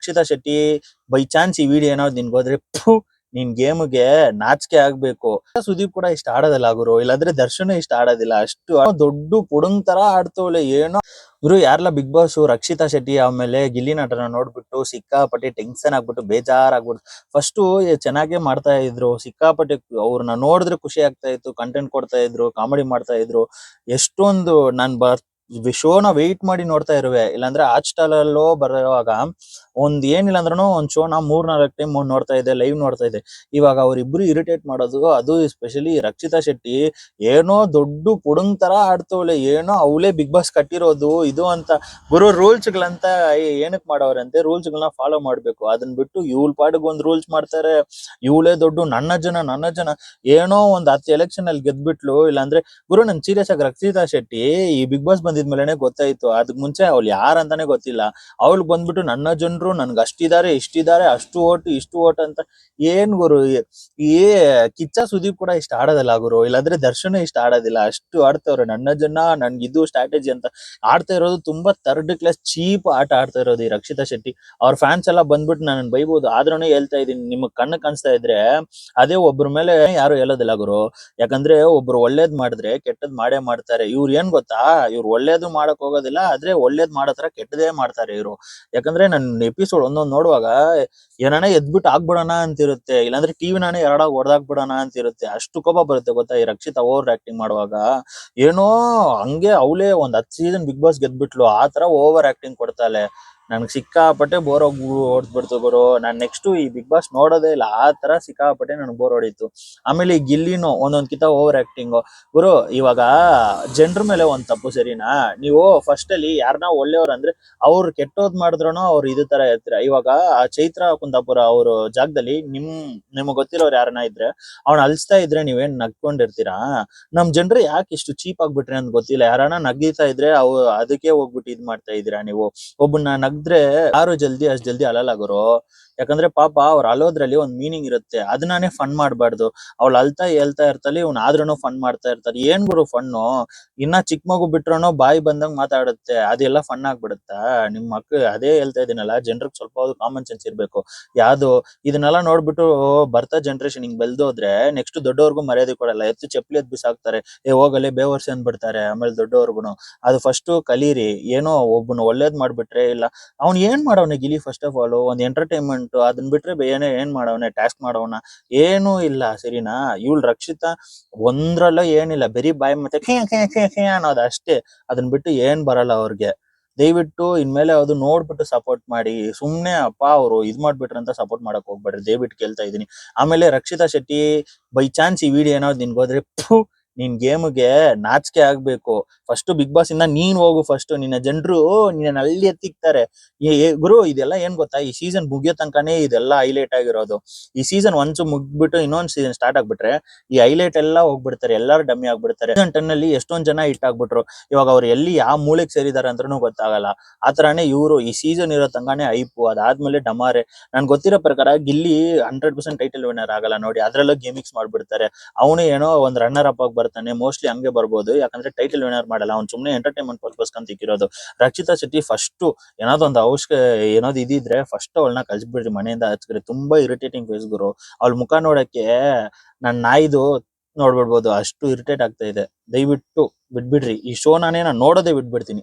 Rakshita Shetty by chance ಈ video ಏನಾದ್ರು ನಿನ್ಗೆ ಹೋದ್ರೆ ನಿನ್ ಗೇಮ್ಗೆ ನಾಚಿಕೆ ಆಗ್ಬೇಕು. ಸುದೀಪ್ ಕೂಡ ಇಷ್ಟ ಆಡೋದಿಲ್ಲ ಗುರು, ಇಲ್ಲಾಂದ್ರೆ ದರ್ಶನ ಇಷ್ಟ ಆಡೋದಿಲ್ಲ. ಅಷ್ಟು ದೊಡ್ಡ ಪುಡುಂಗ್ ತರ ಆಡ್ತವಳೆ ಏನೋ ಗುರು. ಯಾರೆಲ್ಲ ಬಿಗ್ ಬಾಸ್ ರಕ್ಷಿತಾ ಶೆಟ್ಟಿ ಆಮೇಲೆ ಗಿಲ್ಲಿ ನಟನ ನೋಡ್ಬಿಟ್ಟು ಸಿಕ್ಕಾಪಟ್ಟೆ ಟೆನ್ಷನ್ ಆಗ್ಬಿಟ್ಟು ಬೇಜಾರಾಗ್ಬಿಟ್ಟು ಫಸ್ಟ್ ಚೆನ್ನಾಗೇ ಮಾಡ್ತಾ ಇದ್ರು, ಸಿಕ್ಕಾಪಟ್ಟೆ ಅವ್ರನ್ನ ನೋಡಿದ್ರೆ ಖುಷಿ ಆಗ್ತಾ ಇತ್ತು, ಕಂಟೆಂಟ್ ಕೊಡ್ತಾ ಇದ್ರು, ಕಾಮಿಡಿ ಮಾಡ್ತಾ ಇದ್ರು. ಎಷ್ಟೊಂದು ನಾನ್ ಶೋನ ವೆಯ್ಟ್ ಮಾಡಿ ನೋಡ್ತಾ ಇರುವೆ. ಇಲ್ಲಾಂದ್ರೆ ಹಾಟ್ ಸ್ಟಾರ್ ಅಲ್ಲೋ ಬರುವಾಗ ಏನಿಲ್ಲ ಅಂದ್ರೂ ಒಂದ್ ಶೋನ 3-4 ಟೈಮ್ ನೋಡ್ತಾ ಇದ್ದೆ, ಲೈವ್ ನೋಡ್ತಾ ಇದ್ದೆ. ಇವಾಗ ಅವ್ರಿಬ್ರು ಇರಿಟೇಟ್ ಮಾಡೋದು, ಅದು ಎಸ್ಪೆಷಲಿ ರಕ್ಷಿತಾ ಶೆಟ್ಟಿ ಏನೋ ದೊಡ್ಡ ಪುಡುಂಗ್ ತರ ಆಡ್ತವಳೆ, ಏನೋ ಅವಳೇ ಬಿಗ್ ಬಾಸ್ ಕಟ್ಟಿರೋದು ಇದು ಅಂತ. ಗುರು ರೂಲ್ಸ್ ಗಳಂತ ಏನಕ್ ಮಾಡವ್ರಂತೆ, ರೂಲ್ಸ್ ಗಳನ್ನ ಫಾಲೋ ಮಾಡ್ಬೇಕು. ಅದನ್ನ ಬಿಟ್ಟು ಇವಳ ಪಾಡಿಗೆ ಒಂದ್ ರೂಲ್ಸ್ ಮಾಡ್ತಾರೆ. ಇವಳೇ ದೊಡ್ಡ ನನ್ನ ಜನ ಏನೋ ಒಂದ್ 10 ಎಲೆಕ್ಷನ್ ಅಲ್ಲಿ ಗೆದ್ಬಿಟ್ಲು. ಇಲ್ಲಾಂದ್ರೆ ಗುರು ನನ್ ಸೀರಿಯಸ್ ಆಗಿ ರಕ್ಷಿತಾ ಶೆಟ್ಟಿ ಈ ಬಿಗ್ ಬಾಸ್ ಬಂದಿದ್ಮೇಲೆನೆ ಗೊತ್ತಾಯ್ತು. ಅದಕ್ ಮುಂಚೆ ಅವ್ಳು ಯಾರಂತಾನೆ ಗೊತ್ತಿಲ್ಲ. ಅವಳು ಬಂದ್ಬಿಟ್ಟು ನನ್ನ ಜನರು ನನ್ಗೆ ಅಷ್ಟಿದ್ದಾರೆ ಇಷ್ಟಿದ್ದಾರೆ, ಅಷ್ಟು ಓಟು ಇಷ್ಟು ಓಟ್ ಅಂತ. ಏನ್ ಗುರು, ಈ ಕಿಚ್ಚ ಸುದೀಪ್ ಕೂಡ ಇಷ್ಟ ಆಡೋದಿಲ್ಲ ಗುರು, ಇಲ್ಲಾಂದ್ರೆ ದರ್ಶನ ಇಷ್ಟ ಆಡೋದಿಲ್ಲ. ಅಷ್ಟು ಆಡ್ತವ್ರೆ ನನ್ನ ಜನ ನನ್ಗಿದು ಸ್ಟ್ರಾಟಜಿ ಅಂತ. ಆಡ್ತಾ ಇರೋದು ತುಂಬಾ ಥರ್ಡ್ ಕ್ಲಾಸ್ ಚೀಪ್ ಆಟ ಆಡ್ತಾ ಇರೋದು ಈ ರಕ್ಷಿತಾ ಶೆಟ್ಟಿ. ಅವ್ರ ಫ್ಯಾನ್ಸ್ ಎಲ್ಲ ಬಂದ್ಬಿಟ್ಟು ನನ್ನ ಬೈಬಹುದು, ಆದ್ರೂ ಹೇಳ್ತಾ ಇದೀನಿ, ನಿಮಗ್ ಕಣ್ಣು ಕಾಣಿಸ್ತಾ ಇದ್ರೆ ಅದೇ ಒಬ್ರ ಮೇಲೆ ಯಾರು ಹೇಳೋದಿಲ್ಲ ಗುರು. ಯಾಕಂದ್ರೆ ಒಬ್ರು ಒಳ್ಳೇದ್ ಮಾಡಿದ್ರೆ ಕೆಟ್ಟದ್ ಮಾಡೇ ಮಾಡ್ತಾರೆ. ಇವ್ರು ಏನ್ ಗೊತ್ತಾ, ಇವ್ರು ಒಳ್ಳೇದು ಮಾಡಕ್ ಹೋಗೋದಿಲ್ಲ, ಆದ್ರೆ ಒಳ್ಳೇದ್ ಮಾಡತ್ರ ಕೆಟ್ಟದೇ ಮಾಡ್ತಾರೆ ಇವ್ರು. ಯಾಕಂದ್ರೆ ನನ್ ಎಪಿಸೋಡ್ ಒಂದೊಂದ್ ನೋಡುವಾಗ ಏನಾನ ಎದ್ಬಿಟ್ಟು ಆಗ್ಬಿಡೋಣ ಅಂತಿರುತ್ತೆ, ಇಲ್ಲಾಂದ್ರೆ ಟಿವಿ ನಾನೇ ಎರಡಾಗ ಹೊಡೆದಾಕ್ಬಿಡೋಣ ಅಂತಿರುತ್ತೆ. ಅಷ್ಟು ಕೋಪ ಬರುತ್ತೆ ಗೊತ್ತಾ ಈ ರಕ್ಷಿತಾ ಓವರ್ ಆಕ್ಟಿಂಗ್ ಮಾಡುವಾಗ. ಏನೋ ಹಂಗೆ ಅವಳೇ ಒಂದ್ 10 ಸೀಸನ್ ಬಿಗ್ ಬಾಸ್ ಗೆದ್ಬಿಟ್ಲು, ಆ ತರ ಓವರ್ ಆಕ್ಟಿಂಗ್ ಕೊಡ್ತಾಳೆ. ನನ್ಗೆ ಸಿಕ್ಕಾಪಟ್ಟೆ ಬೋರ್ ಹೊಡ್ಬಿಡ್ತು ಗುರು. ನಾನ್ ನೆಕ್ಸ್ಟ್ ಈ ಬಿಗ್ ಬಾಸ್ ನೋಡೋದೇ ಇಲ್ಲ, ಆ ತರ ಸಿಕ್ಕಾಪಟ್ಟೆ ನನ್ಗೆ ಬೋರ್ ಹೊಡಿತು. ಆಮೇಲೆ ಈ ಗಿಲ್ಲಿನೂ ಒಂದೊಂದ್ ಕಿತ ಓವರ್ ಆಕ್ಟಿಂಗ್ ಗುರು. ಇವಾಗ ಜನರ ಮೇಲೆ ಒಂದ್ ತಪ್ಪು ಸರಿನಾ, ನೀವು ಫಸ್ಟ್ ಅಲ್ಲಿ ಯಾರನ್ನ ಒಳ್ಳೆಯವ್ರ ಅಂದ್ರೆ ಅವ್ರು ಕೆಟ್ಟೋದ್ ಮಾಡಿದ್ರು ಅವ್ರು ಇದು ತರ ಇರ್ತೀರ. ಇವಾಗ ಆ ಚೈತ್ರ ಕುಂದಾಪುರ ಅವ್ರ ಜಾಗದಲ್ಲಿ ನಿಮಗ್ ಗೊತ್ತಿರೋರು ಯಾರನ್ನ ಇದ್ರೆ ಅವ್ನ ಅಲ್ಸ್ತಾ ಇದ್ರೆ ನೀವೇನ್ ನಗ್ಕೊಂಡಿರ್ತೀರಾ? ನಮ್ ಜನರು ಯಾಕೆ ಇಷ್ಟು ಚೀಪ್ ಆಗ್ಬಿಟ್ರಿ ಅಂತ ಗೊತ್ತಿಲ್ಲ. ಯಾರನ್ನ ನಗೀತಾ ಇದ್ರೆ ಅದಕ್ಕೆ ಹೋಗ್ಬಿಟ್ಟು ಇದ್ ಮಾಡ್ತಾ ಇದೀರಾ ನೀವು. ಒಬ್ಬನ್ನ ನಗ್ದ್ರೆ ಯಾರು ಅಷ್ಟ್ ಜಲ್ದಿ ಅಳಲ್ಲ ಗುರು. ಯಾಕಂದ್ರೆ ಪಾಪ ಅವ್ರು ಅಳೋದ್ರಲ್ಲಿ ಒಂದ್ ಮೀನಿಂಗ್ ಇರುತ್ತೆ, ಅದನ್ನಾನೇ ಫನ್ ಮಾಡ್ಬಾರ್ದು. ಅವ್ಳು ಅಳ್ತಾ ಹೇಳ್ತಾ ಇರ್ತಾಳೆ, ಇವ್ನ ಆದ್ರೂನು ಫನ್ ಮಾಡ್ತಾ ಇರ್ತಾರೆ. ಏನ್ ಗುರು ಫನ್ನು? ಇನ್ನ ಚಿಕ್ಕ ಮಗು ಬಿಟ್ರು ಬಾಯಿ ಬಂದಂಗ್ ಮಾತಾಡುತ್ತೆ, ಅದೆಲ್ಲ ಫನ್ ಆಗ್ಬಿಡುತ್ತಾ? ನಿಮ್ ಮಕ್ಳು ಅದೇ ಹೇಳ್ತಾ ಇದೀನಲ್ಲ, ಜನರಿಗೆ ಸ್ವಲ್ಪ ಕಾಮನ್ ಸೆನ್ಸ್ ಇರ್ಬೇಕು. ಯಾವ್ದು ಇದನ್ನೆಲ್ಲ ನೋಡ್ಬಿಟ್ಟು ಬರ್ತಾ ಜನರೇಷನ್ ಹಿಂಗ್ ಬೆಳ್ದೋದ್ರೆ ನೆಕ್ಸ್ಟ್ ದೊಡ್ಡವ್ರಿಗೂ ಮರ್ಯಾದೆ ಕೊಡಲ್ಲ, ಎತ್ತು ಚಪ್ಪಲಿ ಎದ್ ಬಿಸಾಕ್ತಾರೆ, ಹೋಗಲೇ ಬೇವರ್ಸಿ ಅಂದ್ಬಿಡ್ತಾರೆ. ಆಮೇಲೆ ದೊಡ್ಡವ್ರಿಗುನು ಅದು ಫಸ್ಟ್ ಕಲೀರಿ. ಏನೋ ಒಬ್ಬನ ಒಳ್ಳೇದ್ ಮಾಡ್ಬಿಟ್ರೆ ಇಲ್ಲ, ಅವ್ನ್ ಏನ್ ಮಾಡವ್ನೆ ಗಿಲಿ? ಫಸ್ಟ್ ಆಫ್ ಆಲ್ ಒಂದ್ ಎಂಟರ್ಟೈನ್ಮೆಂಟ್, ಅದನ್ ಬಿಟ್ರೆ ಏನ್ ಮಾಡವನೆ? ಟಾಸ್ಕ್ ಮಾಡವನ? ಏನೂ ಇಲ್ಲ ಸರಿನಾ. ಇವಳು ರಕ್ಷಿತಾ ಒಂದ್ರಲ್ಲೂ ಏನಿಲ್ಲ, ಬರೀ ಬಾಯಿ ಮತ್ತೆ ಅನ್ನೋದು ಅಷ್ಟೇ. ಅದನ್ ಬಿಟ್ಟು ಏನ್ ಬರಲ್ಲ ಅವ್ರಿಗೆ. ದಯವಿಟ್ಟು ಇನ್ಮೇಲೆ ಅದು ನೋಡ್ಬಿಟ್ಟು ಸಪೋರ್ಟ್ ಮಾಡಿ. ಸುಮ್ನೆ ಅಪ್ಪ ಅವ್ರು ಇದ್ ಮಾಡ್ಬಿಟ್ರಂತ ಸಪೋರ್ಟ್ ಮಾಡಕ್ ಹೋಗ್ಬೇಡ್ರಿ, ದಯವಿಟ್ಟು ಕೇಳ್ತಾ ಇದೀನಿ. ಆಮೇಲೆ ರಕ್ಷಿತಾ ಶೆಟ್ಟಿ ಬೈ ಚಾನ್ಸ್ ಈ ವಿಡಿಯೋ ಏನಾದ್ರು ನಿನ್ಗೋದ್ರೆ ನಿನ್ ಗೇಮ್ಗೆ ನಾಚಿಕೆ ಆಗ್ಬೇಕು. ಫಸ್ಟ್ ಬಿಗ್ ಬಾಸ್ ಇಂದ ನೀನ್ ಹೋಗು. ಫಸ್ಟ್ ನಿನ್ನ ಜನರು ನಿನ್ನ ಅಲ್ಲಿ ಎತ್ತಿಕ್ತಾರೆ. ಗುರು ಇದೆಲ್ಲ ಏನ್ ಗೊತ್ತಾ, ಈ ಸೀಸನ್ ಮುಗಿಯೋ ತನಕನೇ ಇದೆಲ್ಲ ಹೈಲೈಟ್ ಆಗಿರೋದು. ಈ ಸೀಸನ್ ಒನ್ಸ್ ಮುಗ್ಬಿಟ್ಟು ಇನ್ನೊಂದ್ ಸೀಸನ್ ಸ್ಟಾರ್ಟ್ ಆಗ್ಬಿಟ್ರೆ ಈ ಹೈಲೈಟ್ ಎಲ್ಲ ಹೋಗ್ಬಿಡ್ತಾರೆ, ಎಲ್ಲಾರು ಡಮ್ಮಿ ಆಗ್ಬಿಡ್ತಾರೆ. ಸೀಸನ್ 10 ಅಲ್ಲಿ ಎಷ್ಟೊಂದ್ ಜನ ಹಿಟ್ ಆಗ್ಬಿಟ್ರು, ಇವಾಗ ಅವ್ರು ಎಲ್ಲಿ ಯಾವ ಮೂಲೆಗೆ ಸೇರಿದಾರೆ ಅಂತಾನು ಗೊತ್ತಾಗಲ್ಲ. ಆ ತರಾನೇ ಇವ್ರು ಈ ಸೀಸನ್ ಇರೋ ತನಕನೇ ಐಪು, ಅದಾದ್ಮೇಲೆ ಡಮಾರೆ. ನನ್ ಗೊತ್ತಿರೋ ಪ್ರಕಾರ ಗಿಲ್ಲಿ 100% ಟೈಟಲ್ ವಿನ್ನರ್ ಆಗಲ್ಲ ನೋಡಿ, ಅದ್ರಲ್ಲೂ ಗೇಮಿಕ್ಸ್ ಮಾಡ್ಬಿಡ್ತಾರೆ. ಅವನು ಏನೋ ಒಂದ್ ರನ್ನರ್ ಅಪ್ ಆಗಿ ಬರ್ತಾನೆ, ಮೋಸ್ಟ್ಲಿ ಹಂಗೆ ಬರ್ಬೋದು. ಯಾಕಂದ್ರೆ ಟೈಟಲ್ ವಿನ್ನರ್ ಮಾಡಲ್ಲ, ಅವ್ನು ಸುಮ್ನೆ ಎಂಟರ್ಟೈನ್ಮೆಂಟ್ ಪರ್ಪಸ್ ಅಂತ ಇಕ್ಕಿರೋದು. ರಕ್ಷಿತಾ ಶೆಟ್ಟಿ ಫಸ್ಟ್ ಏನಾದ್ರು ಒಂದು ಏನಾದ್ರು ಇದಿದ್ರೆ ಫಸ್ಟ್ ಅವಳನ್ನ ಕಳ್ಸ್ಬಿಡ್ರಿ, ಮನೆಯಿಂದ ಹಚ್ಕ್ರಿ. ತುಂಬಾ ಇರಿಟೇಟಿಂಗ್ ಫೇಸ್ ಗುರು. ಅವಳ ಮುಖ ನೋಡಕ್ಕೆ ನನ್ ನಾಯಿದು ನೋಡ್ಬಿಡ್ಬೋದು, ಅಷ್ಟು ಇರಿಟೇಟ್ ಆಗ್ತಾ ಇದೆ. ದಯವಿಟ್ಟು ಬಿಟ್ಬಿಡ್ರಿ ಈ ಶೋ, ನಾನೇ ನೋಡೋದೇ ಬಿಟ್ಬಿಡ್ತೀನಿ.